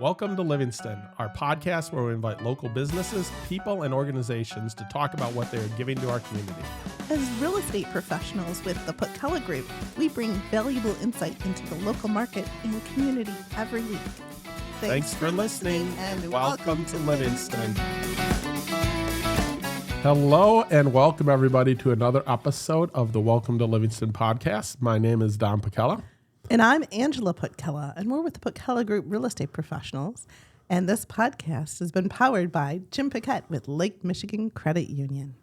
Welcome to Livingston, our podcast where we invite local businesses, people, and organizations to talk about what they are giving to our community. As real estate professionals with the Putella Group, we bring valuable insight into the local market and community every week. Thanks for listening, and welcome to Livingston. Hello, and welcome everybody to another episode of the Welcome to Livingston podcast. My name is Don Putella. And I'm Angela Putella, and we're with the Putella Group Real Estate Professionals. And this podcast has been powered by Jim Paquette with Lake Michigan Credit Union.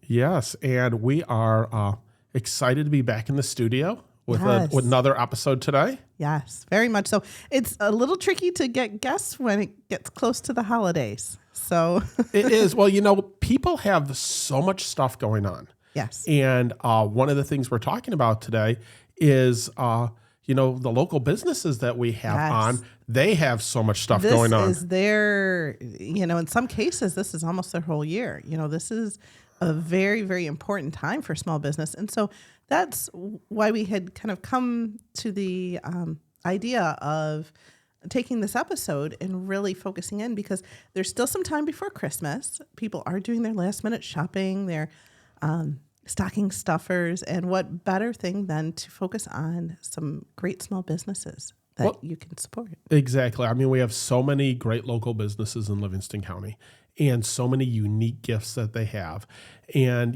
Yes, and we are excited to be back in the studio with another episode today. Yes, very much so. It's a little tricky to get guests when it gets close to the holidays. So It is. Well, people have so much stuff going on. Yes. And one of the things we're talking about today is the local businesses that we have on, they have so much stuff going on. This is their, in some cases, this is almost their whole year. This is a very, very important time for small business. And so that's why we had kind of come to the idea of taking this episode and really focusing in, because there's still some time before Christmas. People are doing their last minute shopping. They're stocking stuffers, and what better thing than to focus on some great small businesses that you can support. Exactly. I mean, we have so many great local businesses in Livingston County and so many unique gifts that they have. And,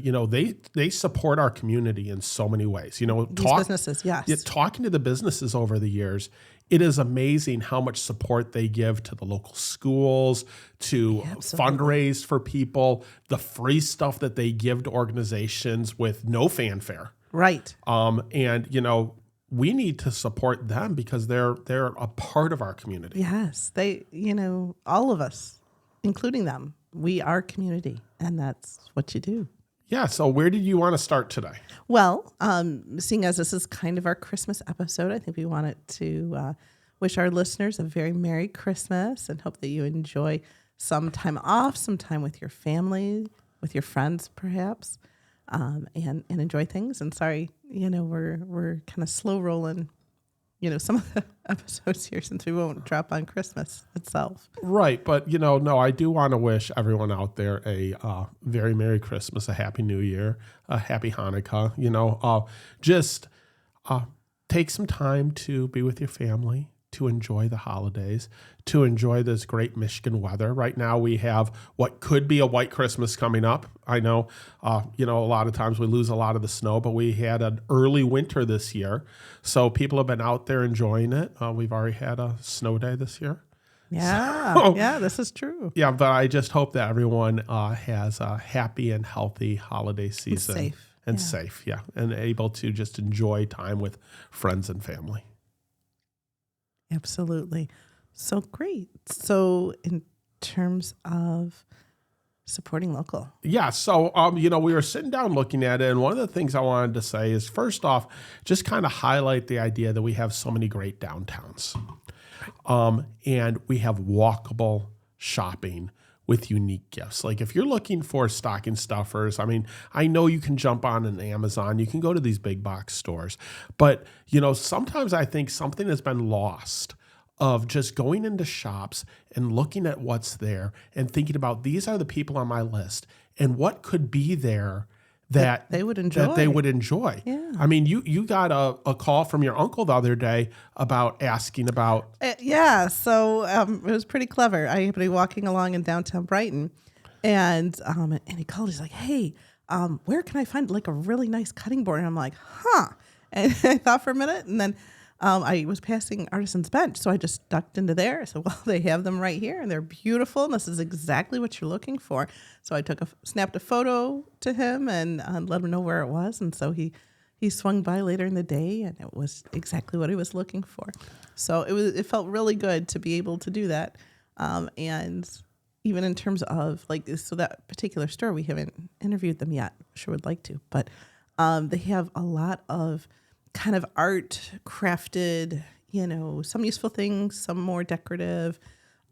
they support our community in so many ways. These businesses, yes. Talking to the businesses over the years, it is amazing how much support they give to the local schools, to fundraise for people, the free stuff that they give to organizations with no fanfare. Right. We need to support them because they're a part of our community. Yes. They, all of us, including them, we are community, and that's what you do. Yeah. So where did you want to start today? Well, seeing as this is kind of our Christmas episode, I think we wanted to wish our listeners a very Merry Christmas and hope that you enjoy some time off, some time with your family, with your friends, perhaps, and enjoy things. And sorry, we're kind of slow rolling, some of the episodes here since we won't drop on Christmas itself. Right. But, no, I do want to wish everyone out there a very Merry Christmas, a Happy New Year, a Happy Hanukkah. Just take some time to be with your family, to enjoy the holidays, to enjoy this great Michigan weather. Right now we have what could be a white Christmas coming up. I know, a lot of times we lose a lot of the snow, but we had an early winter this year. So people have been out there enjoying it. We've already had a snow day this year. Yeah, this is true. Yeah, but I just hope that everyone has a happy and healthy holiday season. Safe, and able to just enjoy time with friends and family. Absolutely. So great. So in terms of supporting local. Yeah. So, we were sitting down looking at it. And one of the things I wanted to say is, first off, just kind of highlight the idea that we have so many great downtowns. And we have walkable shopping with unique gifts. Like if you're looking for stocking stuffers, I know you can jump on an Amazon, you can go to these big box stores, but sometimes I think something has been lost of just going into shops and looking at what's there and thinking about, these are the people on my list and what could be there that they would enjoy. Yeah. You got a call from your uncle the other day about asking about. So it was pretty clever. I happened to be walking along in downtown Brighton, and he called. He's like, "Hey, where can I find like a really nice cutting board?" And I'm like, "Huh." And I thought for a minute, and then I was passing Artisan's bench, so I just ducked into there. I said, "Well, they have them right here, and they're beautiful, and this is exactly what you're looking for." So I snapped a photo to him and let him know where it was, and so he swung by later in the day, and it was exactly what he was looking for. So it felt really good to be able to do that, and even in terms of that particular store, we haven't interviewed them yet. Sure would like to, but they have a lot of kind of art crafted, some useful things, some more decorative,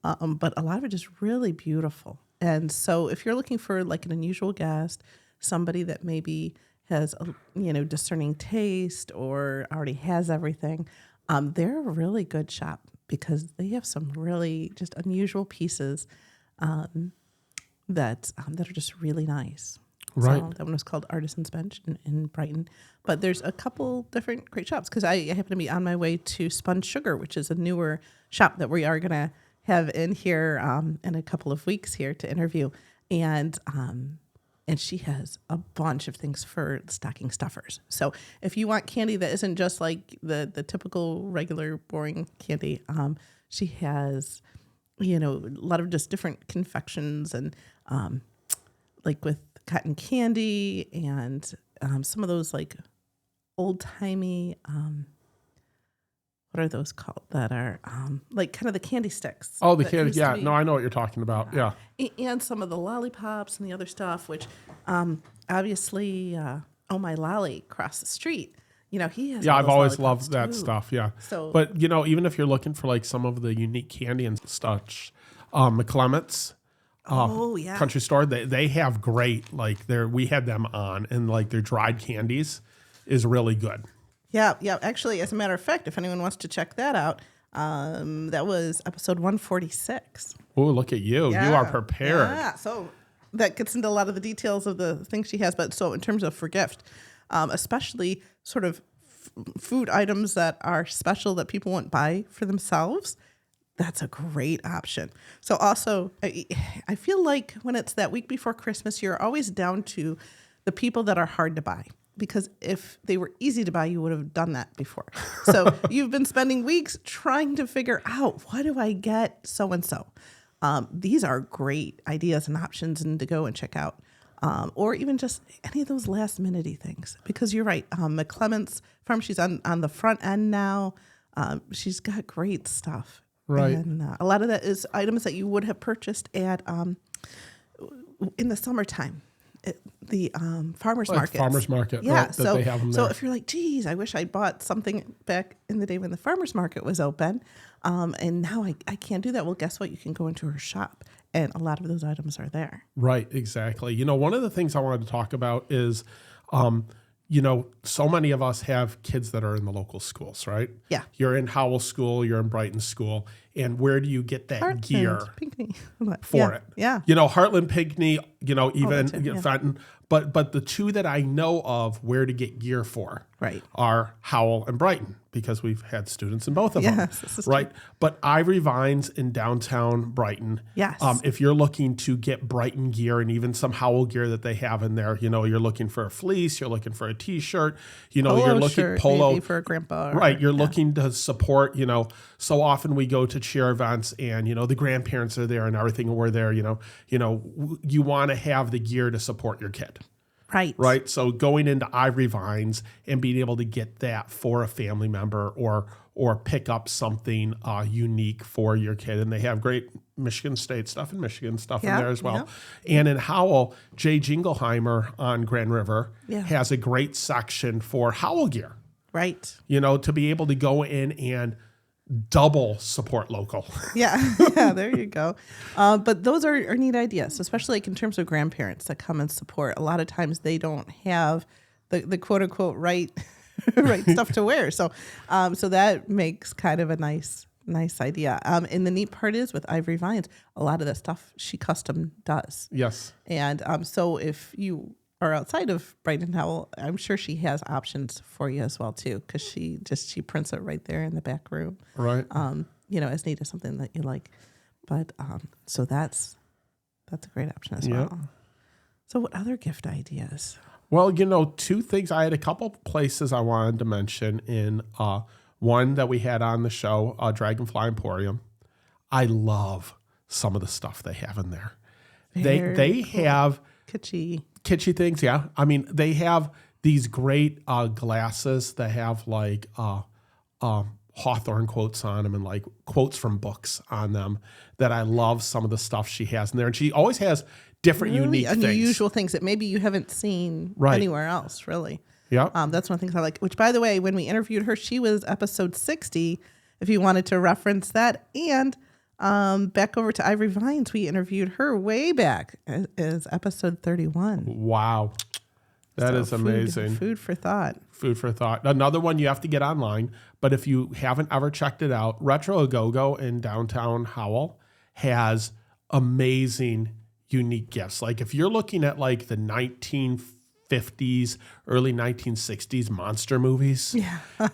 but a lot of it just really beautiful. And so if you're looking for like an unusual guest, somebody that maybe has a discerning taste or already has everything, they're a really good shop because they have some really just unusual pieces that are just really nice. Right. So that one was called Artisan's Bench in Brighton. But there's a couple different great shops because I happen to be on my way to Sponge Sugar, which is a newer shop that we are going to have in here in a couple of weeks here to interview. And she has a bunch of things for stocking stuffers. So if you want candy that isn't just like the typical regular boring candy, she has, a lot of just different confections and like with cotton candy and some of those like old timey, what are those called that are like kind of the candy sticks? Oh, the candy. Yeah. No, I know what you're talking about. Yeah. And some of the lollipops and the other stuff, which obviously, Oh My Lolly across the street, he has. Yeah, I've always loved that stuff. Yeah. So, but even if you're looking for like some of the unique candy and such, McClement's. Country store, they have great, like we had them on, and like their dried candies is really good. Yeah. Actually, as a matter of fact, if anyone wants to check that out, that was episode 146. Oh, look at you. Yeah. You are prepared. Yeah. So that gets into a lot of the details of the things she has. But so in terms of for gift, especially sort of food items that are special that people won't buy for themselves, that's a great option. So also, I feel like when it's that week before Christmas, you're always down to the people that are hard to buy. Because if they were easy to buy, you would have done that before. So you've been spending weeks trying to figure out, what do I get so-and-so? These are great ideas and options and to go and check out. Or even just any of those last-minute-y things. Because you're right, McClement's Farm, she's on the front end now. She's got great stuff. Right. And a lot of that is items that you would have purchased at in the summertime. The farmer's market. Farmer's market. Yeah. Right, that they have them there. So if you're like, geez, I wish I bought something back in the day when the farmer's market was open, and now I can't do that. Well, guess what? You can go into her shop, and a lot of those items are there. Right. Exactly. One of the things I wanted to talk about is, so many of us have kids that are in the local schools, right? Yeah. You're in Howell School, you're in Brighton School, and where do you get that Heartland, gear Pinckney. for it? Yeah. Heartland, Pinckney, even too, yeah. Fenton. But the two that I know of where to get gear for are Howell and Brighton, because we've had students in both of them. This is right. True. But Ivory Vines in downtown Brighton. Yes. If you're looking to get Brighton gear and even some Howell gear that they have in there, you're looking for a fleece, you're looking for a T-shirt, polo you're looking shirt, polo maybe for a grandpa. Right. You're looking to support, so often we go to cheer events and, the grandparents are there and everything, and we're there, you want to have the gear to support your kid. Right. Right. So going into Ivory Vines and being able to get that for a family member or pick up something unique for your kid. And they have great Michigan State stuff and Michigan stuff in there as well. Yeah. And in Howell, Jay Jingleheimer on Grand River has a great section for Howell gear. Right. To be able to go in and double support local. Yeah, there you go. But those are neat ideas, especially like in terms of grandparents that come and support. A lot of times they don't have the quote unquote right stuff to wear. So that makes kind of a nice idea. And the neat part is with Ivory Vines, a lot of the stuff she custom does. Yes. And so if you are outside of Brighton Howell, I'm sure she has options for you as well too, because she prints it right there in the back room. Right. As neat as something that you like. But so that's a great option as well. So what other gift ideas? Well, two things. I had a couple places I wanted to mention. In one that we had on the show, Dragonfly Emporium. I love some of the stuff they have in there. They cool. Have kitschy things, yeah. I mean, they have these great glasses that have like Hawthorne quotes on them and like quotes from books on them that I love some of the stuff she has in there. And she always has different unique things. Unusual things that maybe you haven't seen anywhere else, really. Yeah. That's one of the things I like, which by the way, when we interviewed her, she was episode 60, if you wanted to reference that. And back over to Ivory Vines, we interviewed her way back as episode 31. Wow. That is amazing. Food for thought. Food for thought. Another one you have to get online, but if you haven't ever checked it out, Retro A Go-Go in downtown Howell has amazing, unique gifts. Like if you're looking at like the 1950s, early 1960s monster movies,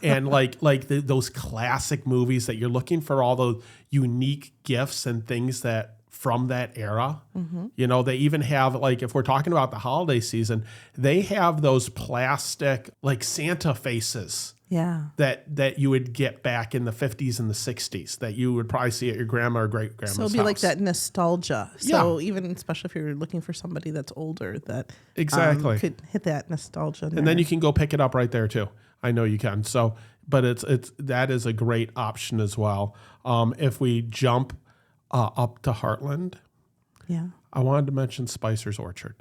and those classic movies that you're looking for all those unique gifts and things that from that era. You know, they even have, like, if we're talking about the holiday season, they have those plastic, like, Santa faces that you would get back in the 50s and the 60s that you would probably see at your grandma or great-grandma's So it'd be house. like that nostalgia. So even, especially if you're looking for somebody that's older, that could hit that nostalgia. And then you can go pick it up right there, too. I know you can. So, but that is a great option as well. If we jump up to Heartland, I wanted to mention Spicer's Orchard.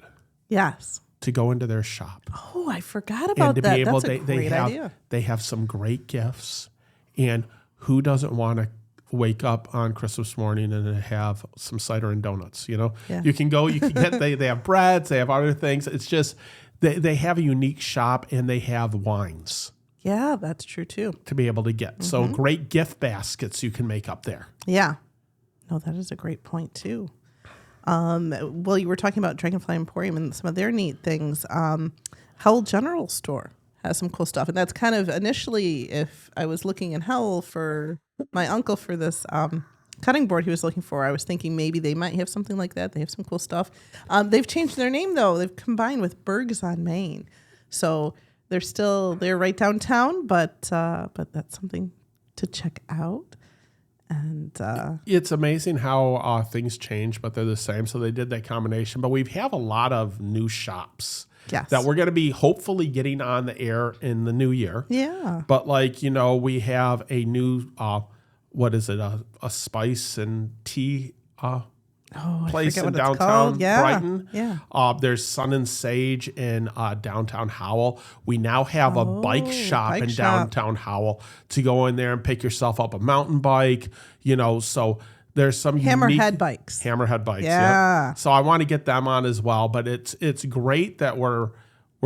Yes. To go into their shop. Oh, I forgot about that. That's a great idea. They have some great gifts. And who doesn't want to wake up on Christmas morning and have some cider and donuts, you know? Yeah. You can get, they have breads, they have other things. It's just, they have a unique shop and they have wines. Yeah, that's true too. To be able to get. So great gift baskets you can make up there. Yeah. No, that is a great point too. Well, you were talking about Dragonfly Emporium and some of their neat things. Howell General Store has some cool stuff. And that's kind of initially, if I was looking in Howell for my uncle for this cutting board he was looking for, I was thinking maybe they might have something like that. They have some cool stuff. They've changed their name though. They've combined with Berg's on Main. So they're right downtown, but that's something to check out. And it's amazing how things change, but they're the same. So they did that combination. But we have a lot of new shops that we're going to be hopefully getting on the air in the new year. Yeah. But we have a new, what is it? A spice and tea place in downtown Brighton. Yeah. There's Sun and Sage in downtown Howell. We now have a bike shop in downtown Howell to go in there and pick yourself up a mountain bike. You know, so there's some Hammerhead bikes. Hammerhead bikes. Yeah. So I want to get them on as well. But it's great that we're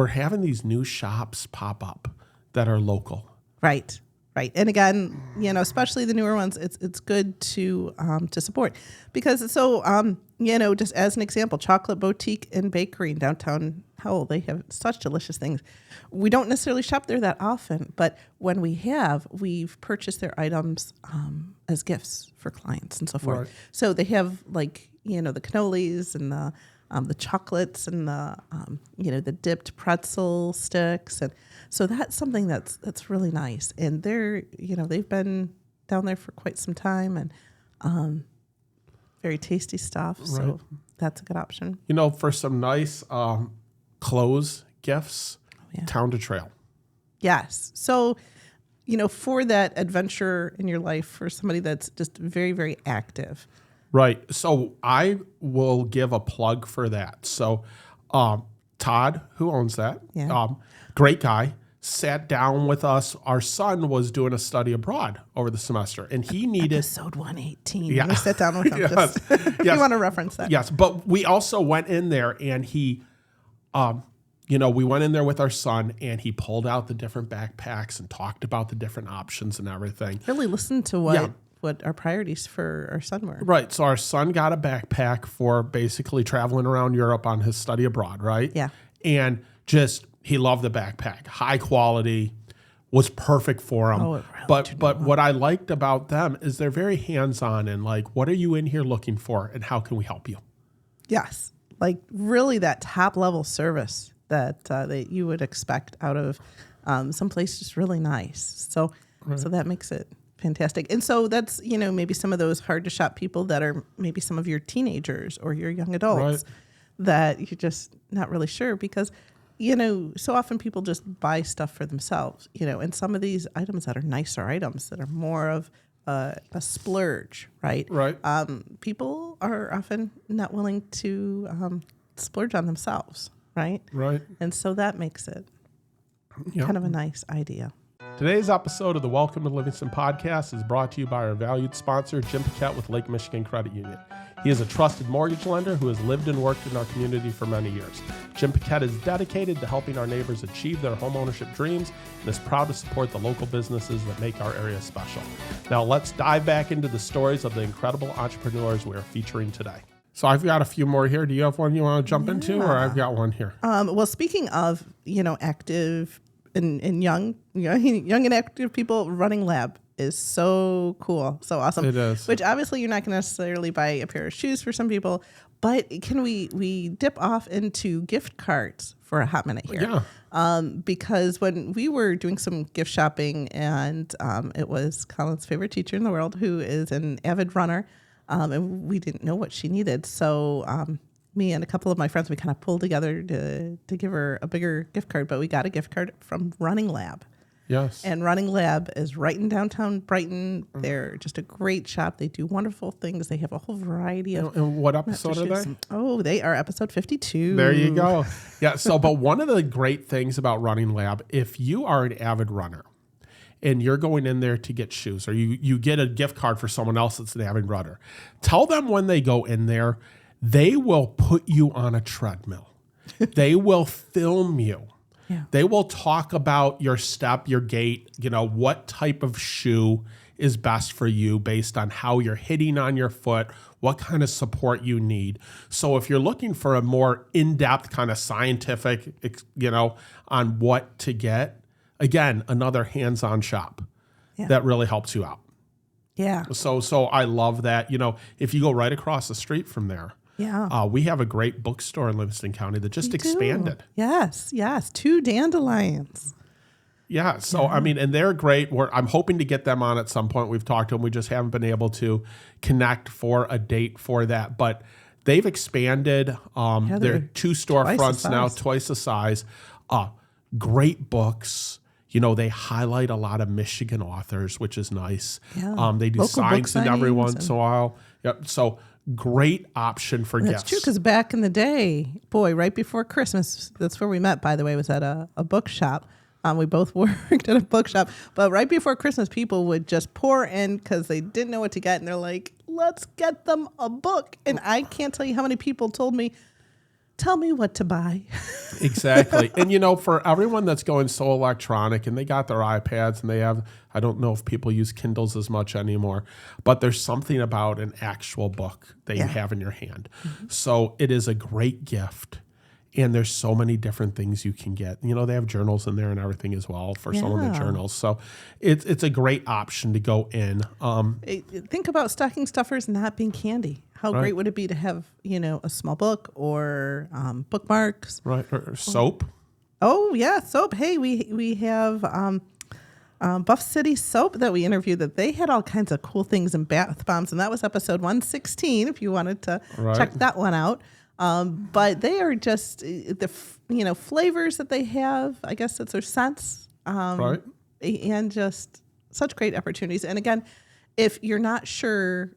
having these new shops pop up that are local. Right. Right. And again, you know, especially the newer ones, it's good to support because just as an example, Chocolate Boutique and Bakery in downtown Howell, they have such delicious things. We don't necessarily shop there that often, but when we've purchased their items as gifts for clients and so forth. Right. So they have the cannolis and the chocolates and the dipped pretzel sticks, and so that's something that's really nice. And they've been down there for quite some time, and very tasty stuff. Right. So that's a good option. You know, for some nice clothes gifts, Town to Trail. Yes. So, for that adventure in your life, for somebody that's just very, very active. Right. So I will give a plug for that. So Todd, who owns that, great guy, sat down with us. Our son was doing a study abroad over the semester, and he needed... Episode 118. Yeah. We sat down with him. Yes. If you want to reference that. Yes, but we also went in there, and he... we went in there with our son, and he pulled out the different backpacks and talked about the different options and everything. Really listened to what our priorities for our son were. Right. So our son got a backpack for basically traveling around Europe on his study abroad, right? Yeah. And he loved the backpack. High quality, was perfect for him. Oh, it really but what I liked about them is they're very hands-on and what are you in here looking for and how can we help you? Yes. Really that top level service that you would expect out of someplace just really nice. So that makes it fantastic. And so that's, maybe some of those hard to shop people that are maybe some of your teenagers or your young adults that you're just not really sure because, so often people just buy stuff for themselves, and some of these items that are nicer items that are more of a splurge, right? Right. People are often not willing to splurge on themselves, right? Right. And so that makes it kind of a nice idea. Today's episode of the Welcome to Livingston podcast is brought to you by our valued sponsor, Jim Paquette with Lake Michigan Credit Union. He is a trusted mortgage lender who has lived and worked in our community for many years. Jim Paquette is dedicated to helping our neighbors achieve their homeownership dreams and is proud to support the local businesses that make our area special. Now let's dive back into the stories of the incredible entrepreneurs we are featuring today. So I've got a few more here. Do you have one you want to jump into, or I've got one here? Well, speaking of, active and young and active people, Running Lab is so cool, so awesome. It is. Which obviously you're not going to necessarily buy a pair of shoes for some people, but can we dip off into gift cards for a hot minute here? Yeah. Because when we were doing some gift shopping, and it was Colin's favorite teacher in the world, who is an avid runner, and we didn't know what she needed. So me and a couple of my friends, we kind of pulled together to give her a bigger gift card, but we got a gift card from Running Lab. Yes. And Running Lab is right in downtown Brighton. They're just a great shop. They do wonderful things. They have a whole variety of... And what episode are they? Oh, they are episode 52. There you go. Yeah. So, but one of the great things about Running Lab, if you are an avid runner and you're going in there to get shoes, or you get a gift card for someone else that's an avid runner, tell them when they go in there, they will put you on a treadmill. They will film you. Yeah. They will talk about your step, your gait, what type of shoe is best for you based on how you're hitting on your foot, what kind of support you need. So if you're looking for a more in-depth kind of scientific, on what to get, again, another hands-on shop that really helps you out. Yeah. So I love that. If you go right across the street from there, we have a great bookstore in Livingston County that just expanded. Yes. 2 dandelions. Yeah. So, and they're great. I'm hoping to get them on at some point. We've talked to them. We just haven't been able to connect for a date for that. But they've expanded. They're 2 storefronts now, twice the size. Great books. They highlight a lot of Michigan authors, which is nice. Yeah. They do signs in every once in a while. Yep. So great option for gifts. That's true, because back in the day, right before Christmas, that's where we met, by the way, was at a bookshop. We both worked at a bookshop. But right before Christmas, people would just pour in because they didn't know what to get. And they're like, let's get them a book. And I can't tell you how many people told me, tell me what to buy. Exactly. And, for everyone that's going so electronic and they got their iPads and they have, I don't know if people use Kindles as much anymore, but there's something about an actual book that you have in your hand. Mm-hmm. So it is a great gift. And there's so many different things you can get. They have journals in there and everything as well for some of the journals. So it's a great option to go in. Think about stocking stuffers not being candy. How great would it be to have, a small book or bookmarks? Right. Or soap. Oh, yeah, soap. Hey, we have Buff City Soap that we interviewed, that they had all kinds of cool things in bath bombs. And that was episode 116, if you wanted to check that one out. But they are just the flavors that they have. I guess it's their scents, and just such great opportunities. And again, if you're not sure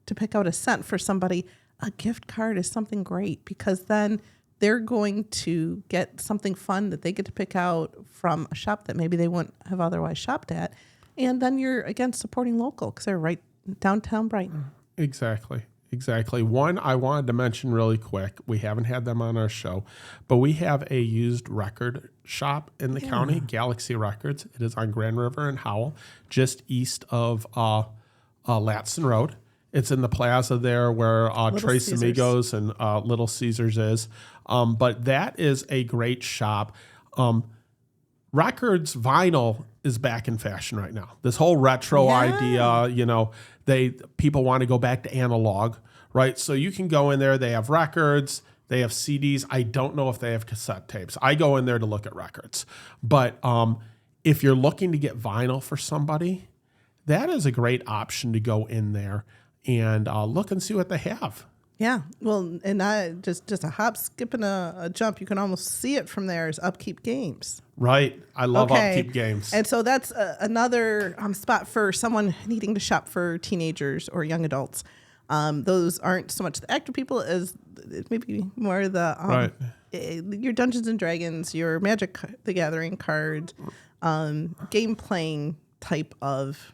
to pick out a scent for somebody, a gift card is something great, because then they're going to get something fun that they get to pick out from a shop that maybe they wouldn't have otherwise shopped at, and then you're again supporting local because they're right downtown Brighton. Exactly. One I wanted to mention really quick, we haven't had them on our show, but we have a used record shop in the county, Galaxy Records. It is on Grand River and Howell, just east of Latson Road. It's in the plaza there where Tres Amigos and Little Caesars is. But that is a great shop. Records, vinyl is back in fashion right now. This whole retro idea, people want to go back to analog, right? So you can go in there. They have records. They have CDs. I don't know if they have cassette tapes. I go in there to look at records. But if you're looking to get vinyl for somebody, that is a great option to go in there and look and see what they have. Yeah. Well, and I just a hop, skip, and a jump. You can almost see it from there is Upkeep Games. Right. I love Upkeep Games. And so that's another spot for someone needing to shop for teenagers or young adults. Those aren't so much the active people as maybe more the your Dungeons and Dragons, your Magic the Gathering cards, game playing type of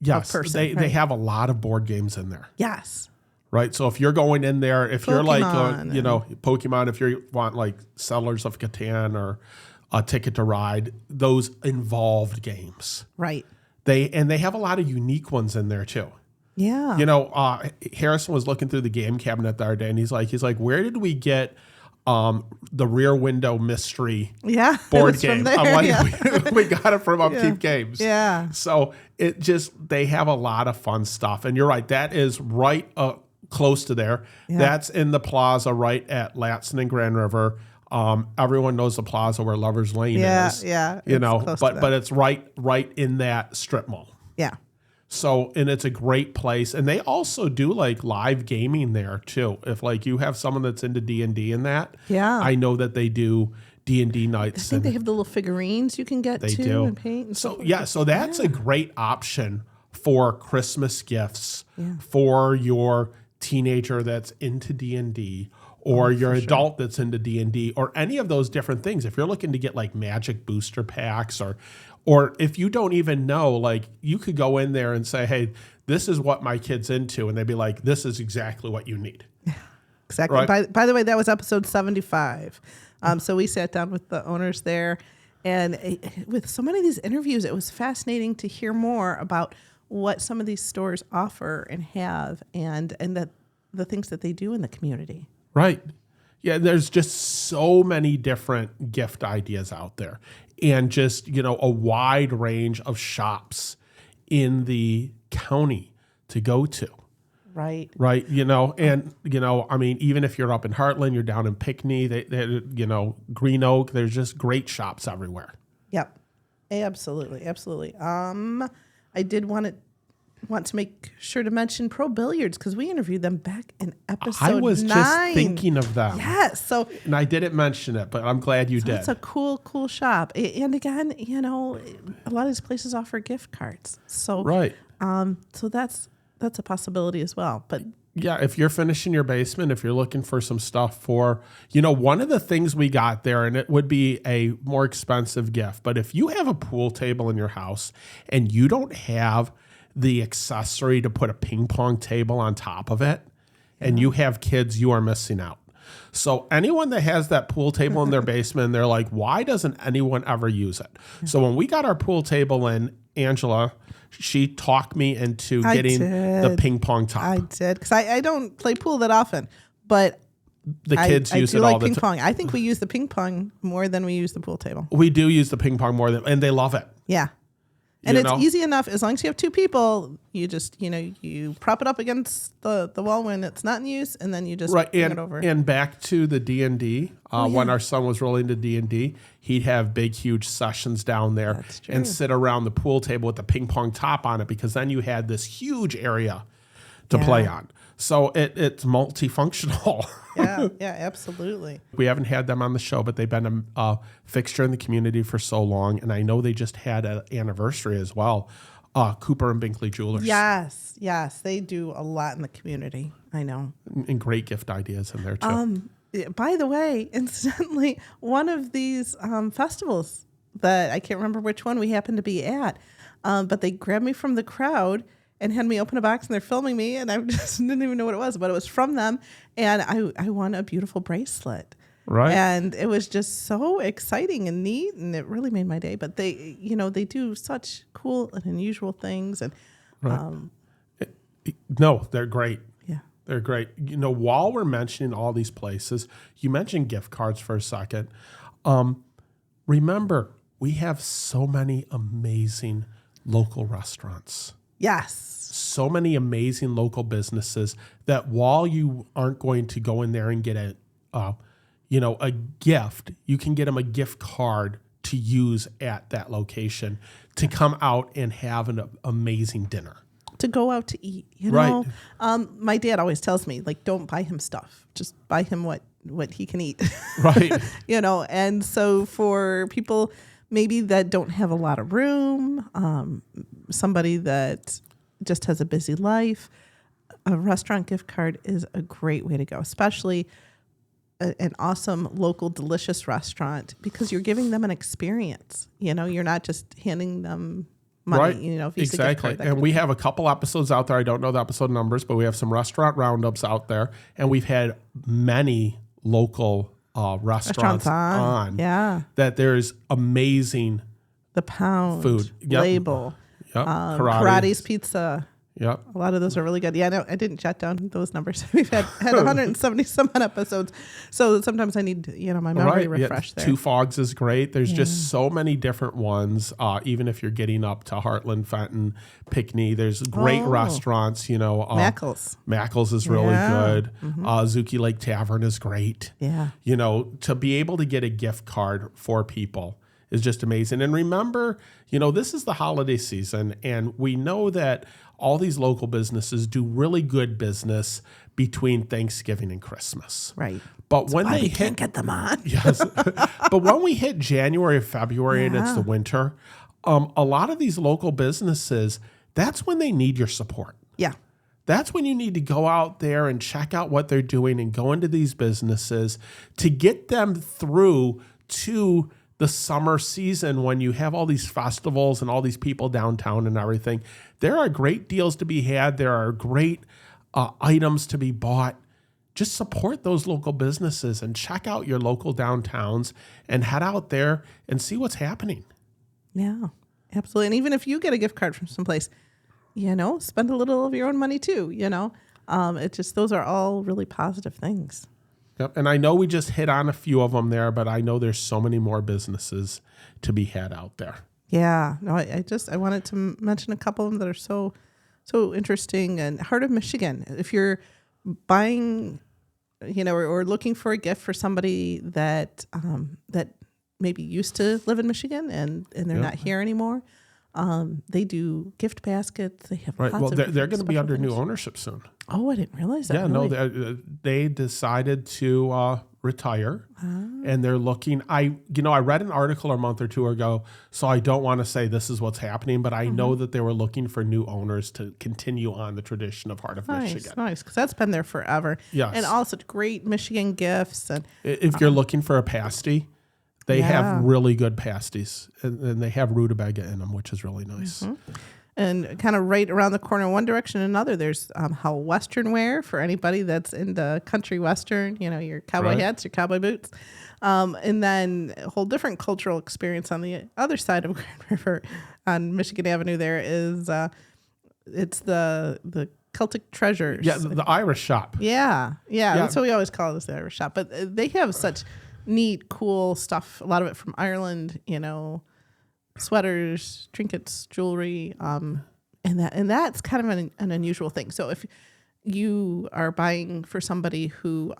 person. They have a lot of board games in there. Yes. right? So if you're going in there, if you're like, Pokemon Pokemon, if you want like Settlers of Catan or a Ticket to Ride, those involved games. Right. They have a lot of unique ones in there too. Yeah. Harrison was looking through the game cabinet the other day, and he's like, where did we get the Rear Window Mystery board game? I'm like, we got it from Upkeep Games. Yeah. So they have a lot of fun stuff. And you're right, that is right close to there. Yeah. That's in the plaza right at Latson and Grand River. Everyone knows the plaza where Lover's Lane is. Yeah. But it's right in that strip mall. Yeah. So, and it's a great place. And they also do like live gaming there too. If like you have someone that's into D&D and that, I know that they do D&D nights. I think they have the little figurines you can get too and paint and stuff. So that's a great option for Christmas gifts for your teenager that's into D&D or your adult that's into D&D or any of those different things. If you're looking to get like magic booster packs or if you don't even know, like you could go in there and say, hey, this is what my kid's into. And they'd be like, this is exactly what you need. Exactly. Right? By the way, that was episode 75. So we sat down with the owners there. And with so many of these interviews, it was fascinating to hear more about what some of these stores offer and have and the things that they do in the community. Right. Yeah, there's just so many different gift ideas out there and just, a wide range of shops in the county to go to. Right. Right. I mean, even if you're up in Heartland, you're down in Pinckney, Green Oak, there's just great shops everywhere. Yep. Absolutely. Absolutely. I did want to make sure to mention Pro Billiards because we interviewed them back in episode 9. I was just thinking of them. Yes. And I didn't mention it, but I'm glad you did. It's a cool shop. And again, a lot of these places offer gift cards. So right. So that's a possibility as well. But yeah, if you're finishing your basement, if you're looking for some stuff for, one of the things we got there, and it would be a more expensive gift, but if you have a pool table in your house and you don't have the accessory to put a ping pong table on top of it, and you have kids, you are missing out. So anyone that has that pool table in their basement, they're like, why doesn't anyone ever use it? So when we got our pool table in, Angela, she talked me into getting the ping pong top. I did, because I don't play pool that often, but the kids use it all the time. ping pong. I think we use the ping pong more than we use the pool table. We do use the ping pong more and they love it. Yeah. And it's easy enough as long as you have two people. You just, you prop it up against the wall when it's not in use, and then you just bring it over. And back to the D&D, when our son was really into D&D, he'd have big, huge sessions down there and sit around the pool table with the ping pong top on it because then you had this huge area to play on. So it's multifunctional. Yeah, absolutely. We haven't had them on the show, but they've been a fixture in the community for so long. And I know they just had an anniversary as well. Cooper and Binkley Jewelers. Yes. They do a lot in the community. I know. And great gift ideas in there, too. By the way, incidentally, one of these festivals that I can't remember which one we happened to be at, but they grabbed me from the crowd and had me open a box, and they're filming me, and I just didn't even know what it was, but it was from them, and I won a beautiful bracelet. Right. And it was just so exciting and neat, and it really made my day. But they, they do such cool and unusual things, and no, they're great. Yeah, they're great. While we're mentioning all these places, you mentioned gift cards for a second. Remember, we have so many amazing local restaurants. Yes. So many amazing local businesses that while you aren't going to go in there and get a gift, you can get them a gift card to use at that location to come out and have an amazing dinner. To go out to eat, know. My dad always tells me, like, don't buy him stuff. Just buy him what he can eat. Right. And so for people maybe that don't have a lot of room, somebody that just has a busy life, a restaurant gift card is a great way to go, especially an awesome local delicious restaurant, because you're giving them an experience. You're not just handing them money. Right. You know, if you use a gift Exactly. card, that And could- we have a couple episodes out there. I don't know the episode numbers, but we have some restaurant roundups out there. And we've had many local restaurants on. Yeah. That there's amazing The Pound, food. Yep. Label, Yep. Karate's Pizza. Yep. A lot of those are really good. Yeah, no, I didn't jot down those numbers. We've had 170 some odd episodes. So sometimes I need, my memory refreshed there. Two Fogs is great. There's just so many different ones. Even if you're getting up to Heartland, Fenton, Pinckney, there's great restaurants, Mackles. Mackles is really good. Mm-hmm. Zuki Lake Tavern is great. Yeah. To be able to get a gift card for people is just amazing. And remember, this is the holiday season, and we know that all these local businesses do really good business between Thanksgiving and Christmas. Right. But when they can't get them on. yes, but when we hit January, February, and it's the winter, a lot of these local businesses, that's when they need your support. Yeah. That's when you need to go out there and check out what they're doing and go into these businesses to get them through to the summer season when you have all these festivals and all these people downtown and everything. There are great deals to be had. There are great items to be bought. Just support those local businesses and check out your local downtowns and head out there and see what's happening. Yeah, absolutely. And even if you get a gift card from someplace, spend a little of your own money too, those are all really positive things. Yep. And I know we just hit on a few of them there, but I know there's so many more businesses to be had out there. Yeah. No, I wanted to mention a couple of them that are so interesting. And Heart of Michigan, if you're buying, or looking for a gift for somebody that maybe used to live in Michigan and they're not here anymore, they do gift baskets. They have right. lots Well, of they're going to be under things. new ownership soon. Oh, I didn't realize that. Yeah, really? no, they decided to retire, and they're looking. I read an article a month or two ago, so I don't want to say this is what's happening, but I know that they were looking for new owners to continue on the tradition of Heart of Michigan. Nice, because that's been there forever. Yes. And also great Michigan gifts. And if you're looking for a pasty, they have really good pasties, and they have rutabaga in them, which is really nice. Mm-hmm. And kind of right around the corner, one direction and another, there's how Western wear for anybody that's into country Western, your cowboy hats, your cowboy boots. And then a whole different cultural experience on the other side of Grand River on Michigan Avenue there is, it's the Celtic Treasures. Yeah, the Irish shop. Yeah. That's what we always call this, the Irish shop. But they have such neat, cool stuff, a lot of it from Ireland, sweaters, trinkets, jewelry, and that's kind of an unusual thing. So if you are buying for somebody who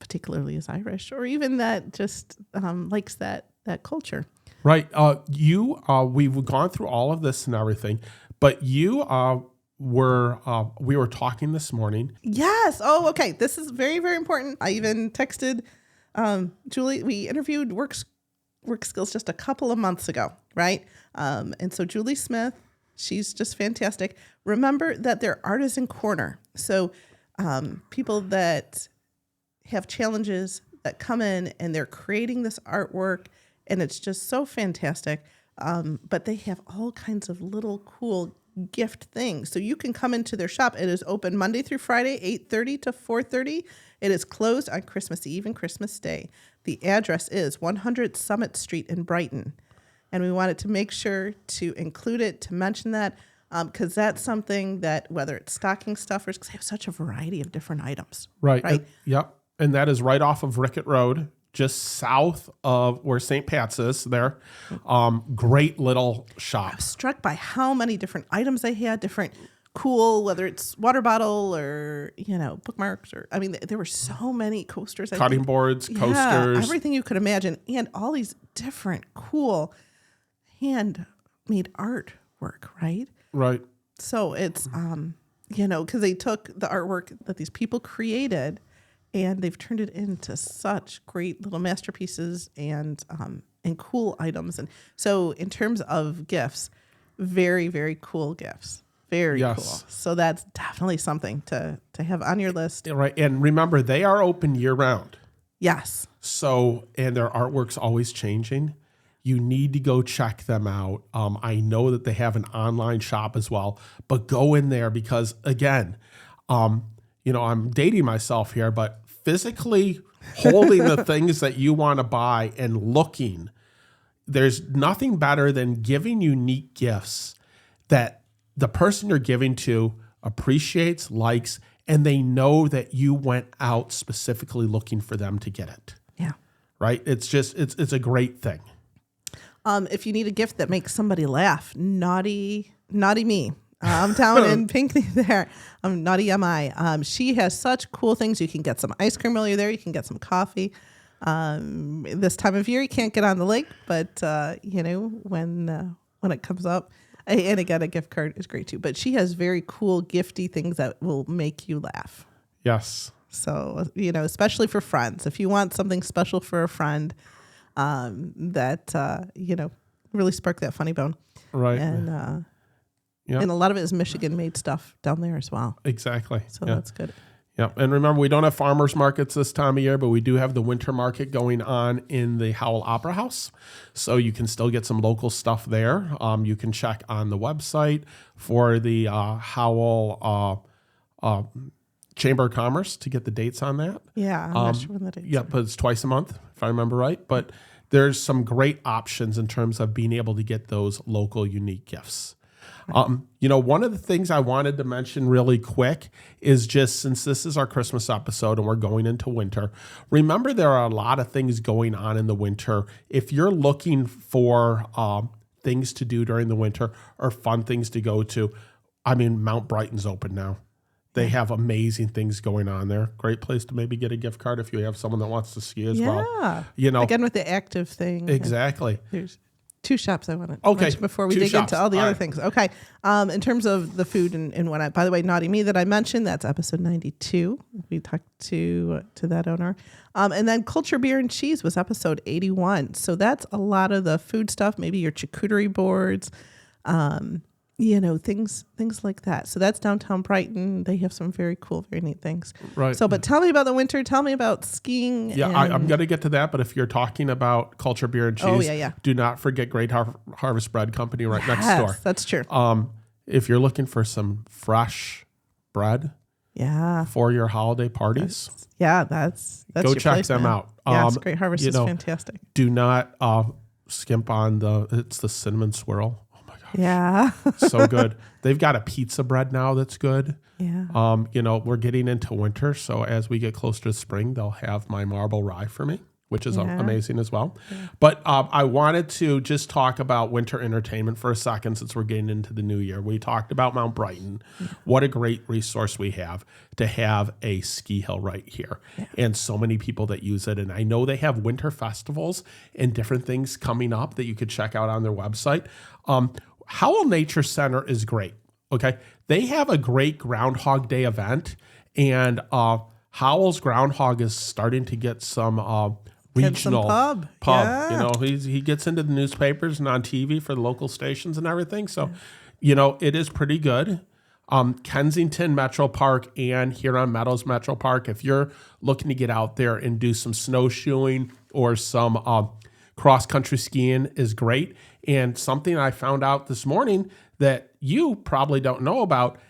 particularly is Irish, or even that just likes that culture, right? We've gone through all of this and everything, but we were talking this morning. Yes. Oh, okay. This is very, very important. I even texted Julie. We interviewed Work Skills just a couple of months ago, right? And so Julie Smith, she's just fantastic. Remember that they're Artisan Corner. So people that have challenges that come in and they're creating this artwork, and it's just so fantastic. But they have all kinds of little cool gift things. So you can come into their shop. It is open Monday through Friday, 8:30 to 4:30. It is closed on Christmas Eve and Christmas Day. The address is 100 Summit Street in Brighton. And we wanted to make sure to include it, to mention that, because that's something that, whether it's stocking stuffers, because they have such a variety of different items. Right. Yep. And that is right off of Rickett Road, just south of where St. Pat's is there. Great little shop. I was struck by how many different items they had, different cool, whether it's water bottle or, bookmarks, or, there were so many coasters. Cutting boards, coasters. Everything you could imagine. And all these different cool handmade artwork, right? Right. So it's, because they took the artwork that these people created and they've turned it into such great little masterpieces and cool items. And so in terms of gifts, very, very cool gifts. Very cool. So that's definitely something to have on your list. Right. And remember, they are open year round. Yes. So, and their artwork's always changing. You need to go check them out. I know that they have an online shop as well, but go in there because, again, I'm dating myself here, but physically holding the things that you want to buy and looking, there's nothing better than giving unique gifts that the person you're giving to appreciates, likes, and they know that you went out specifically looking for them to get it. Yeah. Right? It's a great thing. If you need a gift that makes somebody laugh, naughty me. I'm down in Pinckney there. Naughty MI. She has such cool things. You can get some ice cream while you're there. You can get some coffee. This time of year, you can't get on the lake, but when it comes up, and again, a gift card is great too. But she has very cool, gifty things that will make you laugh. Yes. So especially for friends, if you want something special for a friend, that really spark that funny bone, right? And and a lot of it is Michigan-made stuff down there as well. Exactly. So that's good. Yeah, and remember, we don't have farmers markets this time of year, but we do have the winter market going on in the Howell Opera House. So you can still get some local stuff there. You can check on the website for the Howell Chamber of Commerce to get the dates on that. Yeah, I'm not sure when the dates Yeah, but it's twice a month, if I remember right. But there's some great options in terms of being able to get those local unique gifts. One of the things I wanted to mention really quick is just since this is our Christmas episode and we're going into winter, remember there are a lot of things going on in the winter. If you're looking for things to do during the winter or fun things to go to, Mount Brighton's open now. They have amazing things going on there. Great place to maybe get a gift card if you have someone that wants to ski as well. Again with the active thing. Exactly. There's two shops I want to mention before we dig into all the other things. Okay. In terms of the food and whatnot, by the way, Naughty Me that I mentioned, that's episode 92. We talked to that owner. And then Culture Beer and Cheese was episode 81. So that's a lot of the food stuff, maybe your charcuterie boards, things like that. So that's downtown Brighton. They have some very cool, very neat things. Right. So, but tell me about the winter. Tell me about skiing. Yeah, I'm going to get to that. But if you're talking about Culture Beer and Cheese, do not forget Great Harvest Bread Company right next door. That's true. If you're looking for some fresh bread for your holiday parties, that's go your check place, them man. out. Great Harvest is fantastic. Do not skimp on it's the cinnamon swirl. Yeah. So good. They've got a pizza bread now that's good. Yeah. We're getting into winter, so as we get closer to spring, they'll have my marble rye for me, which is amazing as well. Yeah. But I wanted to just talk about winter entertainment for a second since we're getting into the new year. We talked about Mount Brighton. Yeah. What a great resource we have to have a ski hill right here. Yeah. And so many people that use it. And I know they have winter festivals and different things coming up that you could check out on their website. Howell Nature Center is great. Okay. They have a great Groundhog Day event, and Howell's Groundhog is starting to get some regional pub. Yeah. He gets into the newspapers and on TV for the local stations and everything. So, it is pretty good. Kensington Metro Park and Huron Meadows Metro Park, if you're looking to get out there and do some snowshoeing or some cross-country skiing, is great. And something I found out this morning that you probably don't know about,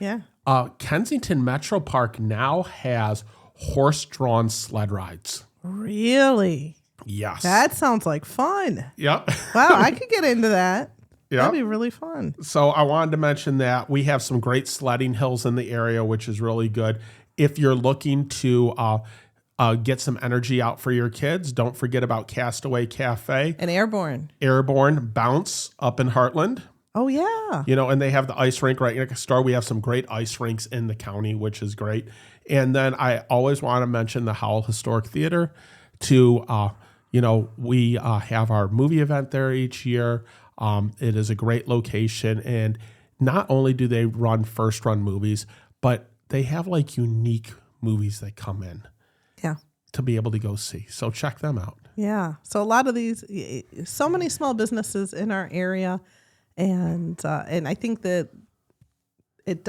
Kensington Metro Park now has horse-drawn sled rides. Really? Yes. That sounds like fun. Yep. Wow, I could get into that. Yep. That'd be really fun. So I wanted to mention that we have some great sledding hills in the area, which is really good. If you're looking to get some energy out for your kids, don't forget about Castaway Cafe. And Airborne Bounce up in Heartland. Oh, yeah. And they have the ice rink right next door. We have some great ice rinks in the county, which is great. And then I always want to mention the Howell Historic Theater we have our movie event there each year. It is a great location. And not only do they run first run movies, but they have like unique movies that come in. Yeah. To be able to go see. So check them out. Yeah. So a lot of these, so many small businesses in our area. And I think that it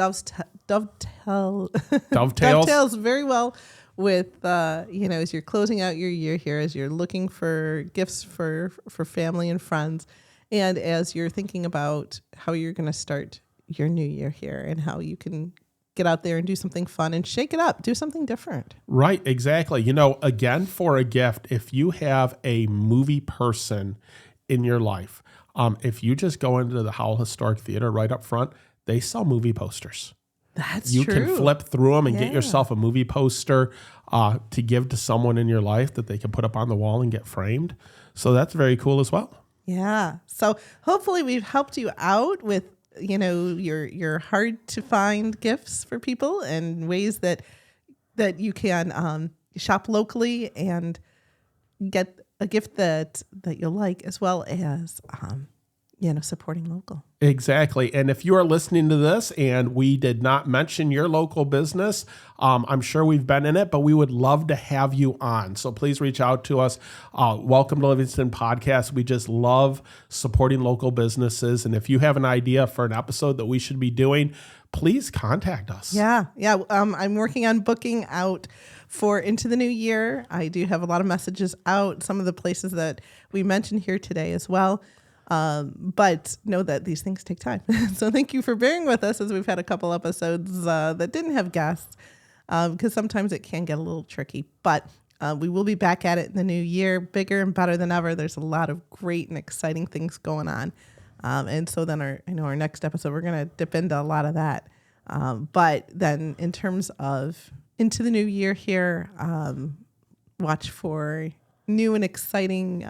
dovetails very well with, as you're closing out your year here, as you're looking for gifts for family and friends, and as you're thinking about how you're going to start your new year here and how you can get out there and do something fun and shake it up, do something different. Right, exactly. Again, for a gift, if you have a movie person in your life, if you just go into the Howell Historic Theater right up front, they sell movie posters. That's you true. You can flip through them and get yourself a movie poster to give to someone in your life that they can put up on the wall and get framed. So that's very cool as well. Yeah. So hopefully we've helped you out with, your hard to find gifts for people and ways that you can shop locally and get a gift that you'll like, as well as supporting local. Exactly. And if you are listening to this and we did not mention your local business, I'm sure we've been in it, but we would love to have you on. So please reach out to us. Welcome to Livingston Podcast. We just love supporting local businesses. And if you have an idea for an episode that we should be doing, please contact us. Yeah. I'm working on booking out for into the new year. I do have a lot of messages out, some of the places that we mentioned here today as well. But know that these things take time. So thank you for bearing with us as we've had a couple episodes that didn't have guests, because sometimes it can get a little tricky. But we will be back at it in the new year, bigger and better than ever. There's a lot of great and exciting things going on. And so then our next episode, we're going to dip into a lot of that. But then in terms of into the new year here, watch for new and exciting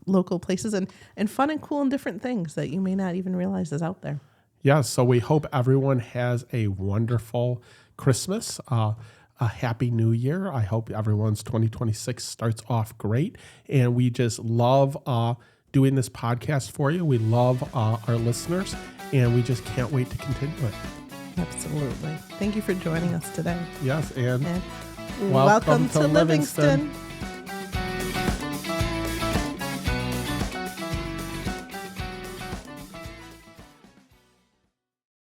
local places and fun and cool and different things that you may not even realize is out there. Yeah, so we hope everyone has a wonderful Christmas, a happy new year. I hope everyone's 2026 starts off great. And we just love doing this podcast for you. We love our listeners, and we just can't wait to continue it. Absolutely. Thank you for joining us today. Yes, and welcome to Livingston.